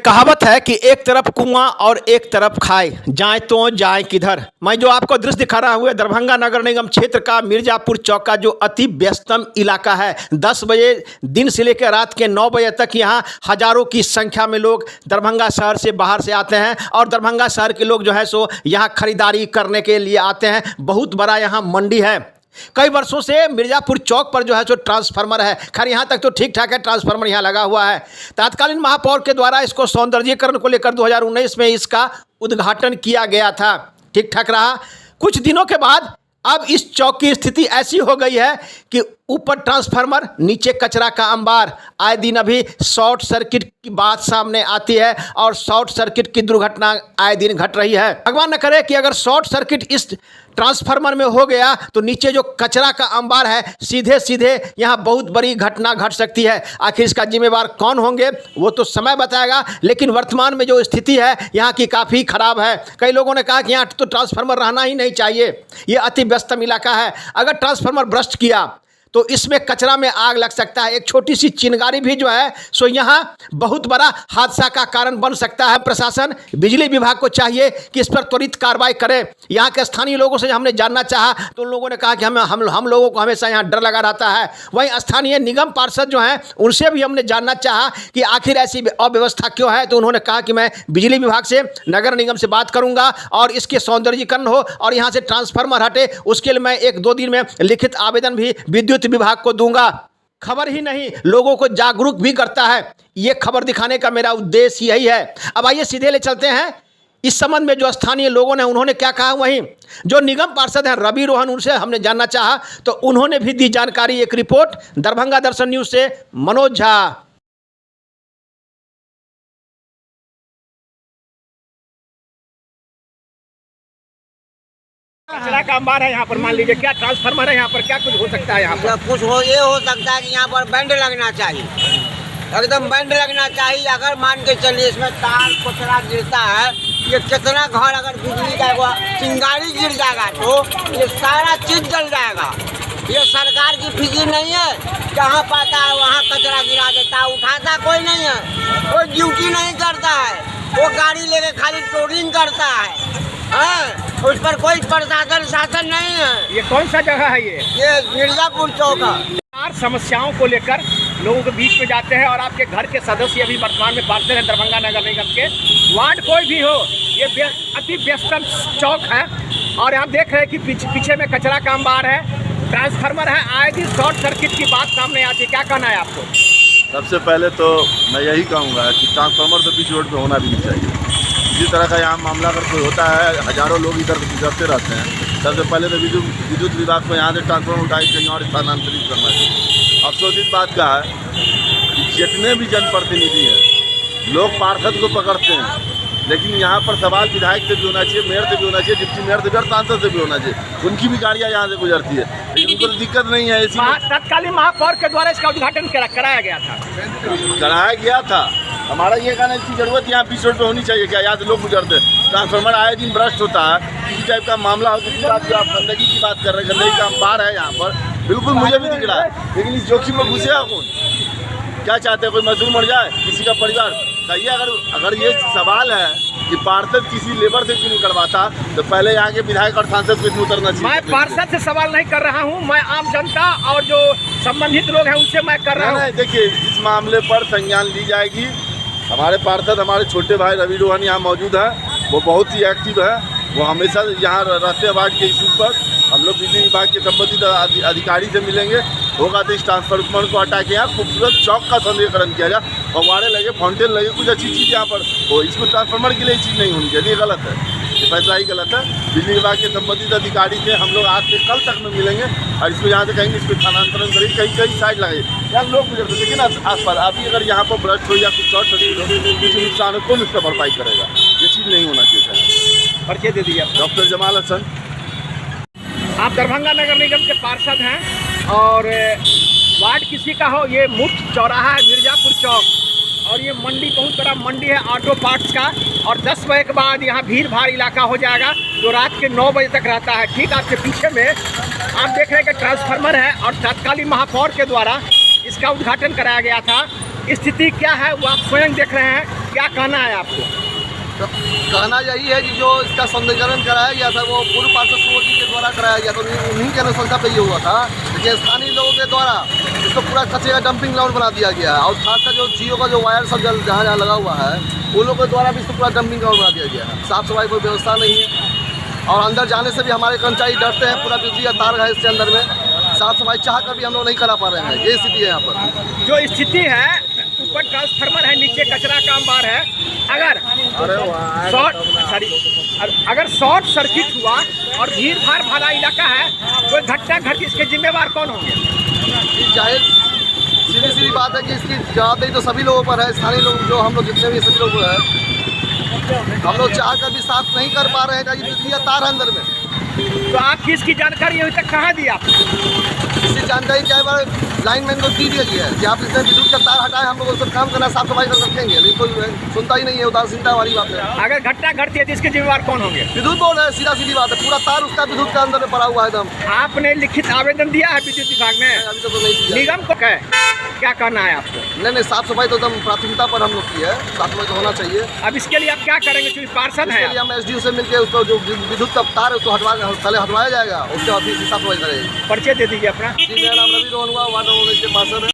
कहावत है कि एक तरफ कुआं और एक तरफ खाई, जाए तो जाए किधर। मैं जो आपको दृश्य दिखा रहा हूँ दरभंगा नगर निगम क्षेत्र का मिर्जापुर चौक का जो अति व्यस्तम इलाका है। 10 बजे दिन से लेकर रात के 9 बजे तक यहाँ हजारों की संख्या में लोग दरभंगा शहर से बाहर से आते हैं और दरभंगा शहर के लोग जो है सो यहाँ खरीदारी करने के लिए आते हैं। बहुत बड़ा यहाँ मंडी है। कई वर्षों से मिर्जापुर चौक पर जो है सो ट्रांसफार्मर है। खैर यहाँ तक तो ठीक ठाक है, ट्रांसफार्मर यहाँ लगा हुआ है। तत्कालीन महापौर के द्वारा इसको सौंदर्यीकरण को लेकर 2019 में इसका उद्घाटन किया गया था, ठीक ठाक रहा। कुछ दिनों के बाद अब इस चौक की स्थिति ऐसी हो गई है कि ऊपर ट्रांसफार्मर, नीचे कचरा का अंबार। आए दिन अभी शॉर्ट सर्किट की बात सामने आती है और शॉर्ट सर्किट की दुर्घटना आए दिन घट रही है। भगवान न करे कि अगर शॉर्ट सर्किट इस ट्रांसफार्मर में हो गया तो नीचे जो कचरा का अंबार है सीधे सीधे यहाँ बहुत बड़ी घटना घट सकती है। आखिर इसका जिम्मेवार कौन होंगे वो तो समय बताएगा, लेकिन वर्तमान में जो स्थिति है यहाँ की काफ़ी खराब है। कई लोगों ने कहा कि यहाँ तो ट्रांसफार्मर रहना ही नहीं चाहिए, ये अति व्यस्तम इलाका है। अगर ट्रांसफार्मर भ्रष्ट किया तो इसमें कचरा में आग लग सकता है। एक छोटी सी चिंगारी भी जो है सो यहाँ बहुत बड़ा हादसा का कारण बन सकता है। प्रशासन, बिजली विभाग को चाहिए कि इस पर त्वरित कार्रवाई करे। यहाँ के स्थानीय लोगों से हमने जानना चाहा तो उन लोगों ने कहा कि हम लोगों को हमेशा यहाँ डर लगा रहता है। वहीं स्थानीय निगम पार्षद जो हैं उनसे भी हमने जानना चाहा कि आखिर ऐसी अव्यवस्था क्यों है, तो उन्होंने कहा कि मैं बिजली विभाग से, नगर निगम से बात करूँगा और इसके सौंदर्यीकरण हो और यहाँ से ट्रांसफार्मर हटे, उसके लिए मैं 1-2 दिन में लिखित आवेदन भी विद्युत विभाग को दूंगा। खबर ही नहीं, लोगों को जागरूक भी करता है। ये खबर दिखाने का मेरा उद्देश्य यही है। अब आइए सीधे ले चलते हैं इस संबंध में जो स्थानीय लोगों ने उन्होंने क्या कहा। वहीं जो निगम पार्षद हैं रवि रोहन, उनसे हमने जानना चाहा तो उन्होंने भी दी जानकारी। एक रिपोर्ट दरभंगा दर्शन न्यूज से मनोज झा। कचरा का अंबार है यहाँ पर, मान लीजिए क्या ट्रांसफार्मर है यहाँ पर, क्या कुछ हो सकता है यहाँ पर? कुछ ये हो सकता है कि यहाँ पर बैंड लगना चाहिए, एकदम बैंड लगना चाहिए। अगर मान के चलिए इसमें तार कचरा गिरता है, ये कितना घर अगर बिजली का चिंगारी गिर जाएगा तो ये सारा चीज जल जाएगा। ये सरकार की फिक्र नहीं है, जहाँ पाता है वहाँ कचरा गिरा देता है, उठाता कोई नहीं है, कोई ड्यूटी नहीं करता है, वो गाड़ी लेके खाली टोरिंग करता है। उस पर कोई प्रशासन शासन नहीं है। ये कौन सा जगह है? ये मिर्जापुर चौक है। समस्याओं को लेकर लोगों के बीच में जाते हैं और आपके घर के सदस्य अभी वर्तमान में पार्षद हैं दरभंगा नगर निगम के। वार्ड कोई भी हो, ये अति व्यस्तम चौक है और आप देख रहे हैं कि पीछे में कचरा का अंबार है, ट्रांसफार्मर है। आए दिन शॉर्ट सर्किट की बात सामने आती है, क्या कहना है आपको? सबसे पहले तो मैं यही कहूँगा कि ट्रांसफार्मर तो बीच रोड पे होना भी नहीं चाहिए। इसी तरह का यहाँ मामला अगर कोई होता है, हजारों लोग इधर गुजरते रहते हैं, सबसे पहले तो विद्युत विभाग को यहाँ से ट्रांसफार्मर उठाई कहीं और स्थानांतरित करना चाहिए। अफसोस इस बात का है कि जितने भी जनप्रतिनिधि हैं लोग पार्षद को पकड़ते हैं, लेकिन यहाँ पर सवाल विधायक से भी होना चाहिए, मेयर से भी होना चाहिए, डिप्टी मेयर से भी और सांसद से भी होना चाहिए। उनकी भी गाड़ियाँ यहाँ से गुजरती है, लेकिन उनको तो दिक्कत नहीं है। इसी तत्कालीन महापौर के द्वारा इसका उद्घाटन कराया गया था। हमारा ये कहना है इसकी जरूरत यहाँ बीच रोड पे होनी चाहिए। क्या यहाँ से लोग गुजरते हैं, ट्रांसफार्मर आए दिन भ्रष्ट होता है, किसी टाइप का मामला हो, किसी बात जो आप गंदगी की बात कर रहे हैं, गंदगी का अंबार है यहाँ पर, बिल्कुल मुझे भी दिख रहा है, लेकिन इस जोखिम में घुसेगा कौन? क्या चाहते हैं, कोई मजदूर मर जाए, किसी का परिवार? कहिए अगर ये सवाल है कि पार्षद किसी लेबर से क्यों नहीं करवाता तो पहले यहाँ के विधायक और सांसद को इसमें उतरना चाहिए। मैं पार्षद से सवाल नहीं कर रहा हूँ, मैं आम जनता और जो संबंधित लोग हैं उनसे मैं कर रहा हूँ। देखिए, इस मामले पर संज्ञान ली जाएगी। हमारे पार्षद, हमारे छोटे भाई रवि रोहन यहाँ मौजूद हैं, वो बहुत ही एक्टिव है, वो हमेशा यहाँ रहते हैं वार्ड के इशू पर। हम लोग बिजली विभाग के संबंधित अधिकारी से मिलेंगे, होगा तो इस ट्रांसफार्मर को हटा के यहाँ खूबसूरत चौक का सौंदर्यीकरण किया जाए, फव्वारे लगे, फाउंटेन लगे, कुछ अच्छी चीज़ यहाँ पर हो। इसको ट्रांसफार्मर के लिए चीज़ नहीं होनी चाहिए, ये गलत है, ये फैसला ही गलत है। बिजली विभाग के संबंधित अधिकारी से हम लोग आज से कल तक में मिलेंगे और इसको यहाँ से कहेंगे इसको स्थानांतरण करेंगे, कहीं साइड लगाइए। यहाँ लोग गुजरते, लेकिन आसपास अभी अगर यहाँ पर भ्रष्ट हो या कुछ शॉर्ट सर्किट हो, किसी नुकसान हो, कौन उसका भरपाई करेगा? ये चीज़ नहीं होना चाहिए। परिचय दे दीजिए। डॉक्टर जमाल हसन। आप दरभंगा नगर निगम के पार्षद हैं और वार्ड किसी का हो, ये मुख्य चौराहा है मिर्जापुर चौक और ये मंडी बहुत बड़ा मंडी है ऑटो पार्ट्स का, और 10 बजे के बाद यहाँ भीड़ भाड़ इलाका हो जाएगा जो रात के 9 बजे तक रहता है। ठीक आपके पीछे में आप देख रहे हैं कि ट्रांसफार्मर है और तत्कालीन महापौर के द्वारा इसका उद्घाटन कराया गया था। स्थिति क्या है वो आप स्वयं देख रहे हैं, क्या कहना है आपको? तो कहना यही है कि जो इसका सौंदर्यीकरण कराया गया था वो पूर्व पार्षद सुबोध जी के द्वारा कराया गया, तो उन्हीं के अनुशंसा पे ये हुआ था। लेकिन स्थानीय लोगों के द्वारा इसको पूरा कचरे का डंपिंग ग्राउंड बना दिया गया है, और खासकर जो जियो का जो वायर सब जहाँ जहाँ लगा हुआ है उन लोगों के द्वारा भी इसको पूरा डंपिंग ग्राउंड बना दिया गया है। साफ सफाई कोई व्यवस्था नहीं है, और अंदर जाने से भी हमारे कर्मचारी डरते हैं। पूरा बिजली का तार है इसके अंदर में, साफ सफाई चाह कर भी हम लोग नहीं करा पा रहे हैं। ये स्थिति है यहाँ पर। जो स्थिति है, ऊपर ट्रांसफार्मर है, नीचे कचरा का अंबार है। अगर शॉर्ट सर्किट हुआ और भीड़ भाड़ भरा इलाका है, कोई घटना घटी, इसके जिम्मेवार कौन होंगे? जाहिर सीधी सीधी बात है कि इसकी जवाबदेही तो सभी लोगों पर है। स्थानीय लोग जो हम लोग जितने भी सभी लोग हैं, हम लोग चाह कर भी साफ नहीं कर पा रहे हैं कि बिजली का तार है अंदर में। तो आपकी इसकी जानकारी अभी तक कहाँ दी आप? इसकी जानकारी कई बार लाइनमैन को दी गई है कि आप इसमें विद्युत का तार हटाएं, हम लोग उस पर काम करना, साफ सफाई कर रखेंगे, लेकिन कोई सुनता ही नहीं है। उदासीनता वाली बात है। अगर घटना घटती है तो इसके जिम्मेवार कौन होंगे? विद्युत बोर्ड है, सीधा सीधी बात है। पूरा तार उसका विद्युत के अंदर में पड़ा हुआ है एकदम। आपने लिखित आवेदन दिया है विद्युत विभाग में? अभी तक तो नहीं किया। निगम को क्या कहना है आपको? नहीं, साफ सफाई तो एकदम प्राथमिकता पर हम लोग की है, साफ सफाई तो होना चाहिए। अब इसके लिए आप क्या करेंगे, क्योंकि पार्षद है? हम एसडीओ से मिलकर उसको जो विद्युत का तार है उसको पहले हटवाया जाएगा, उसके बाद फिर साफ सफाई करेंगे। परिचय दे दीजिए अपना। जी, मेरा नाम रवि रोहन हुआ, वार्ड नंबर 19 के पार्षद है।